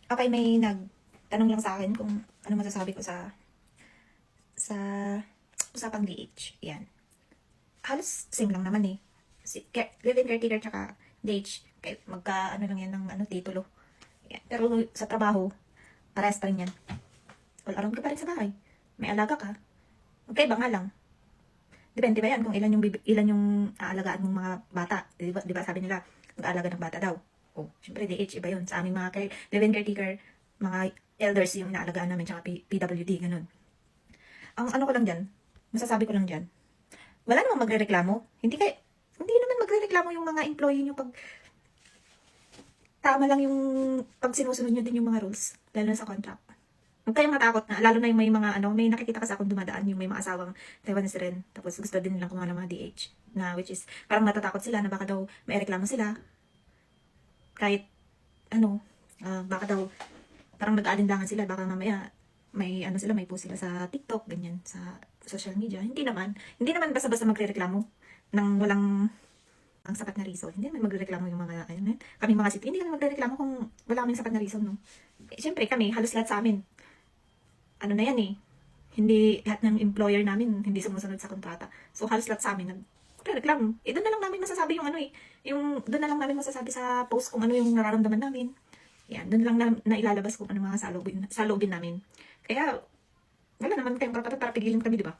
Okay, may nagtanong lang sa akin kung ano masasabi ko sa usapang DH. Yan. Halos same lang naman eh. Live-in caretaker tsaka DH. Kahit ano lang yan ng titulo. Yan. Pero sa trabaho, parehas pa rin yan. All around ka pa rin sa bahay. May alaga ka. Magkaiba nga lang. Depende ba yan kung ilan yung aalagaan mong mga bata. Di ba sabi nila, mag-aalaga ng bata daw. Oh, syempre DH, iba yun. Sa aming mga live-in caretaker, mga elders yung inaalagaan namin, tsaka PWD, ganun. Ang ano ko lang dyan, masasabi ko lang dyan, wala namang magre-reklamo. Hindi naman magre-reklamo yung mga employee nyo pag tama lang yung pag sinusunod nyo din yung mga rules, lalo na sa contract. Huwag kayong matakot na, lalo na yung may mga may nakikita kasi akong dumadaan, yung may mga asawang Taiwanese rin, tapos gusto din nilang kumuha ng mga DH, na which is, parang natatakot sila na baka daw may reklamo sila, kahit, baka daw, parang nag-aalindangan sila, baka mamaya, may may post sila sa TikTok, ganyan, sa social media. Hindi naman basta-basta magre-reklamo ng walang ang sapat na reason. Hindi naman magre-reklamo yung mga, kami mga city, hindi kami magre-reklamo kung wala kaming sapat na reason, no? Siyempre kami, halos lahat sa amin, na yan eh, hindi lahat ng employer namin hindi sumusunod sa kontrata. So halos lahat sa amin nagre-reklamo. Doon na lang namin masasabi yung doon na lang namin masasabi sa post kung ano yung nararamdaman namin. Yan, doon lang na ilalabas kung ano mga salubin namin. Kaya wala naman kayong karapatan para pigilin kami, di ba?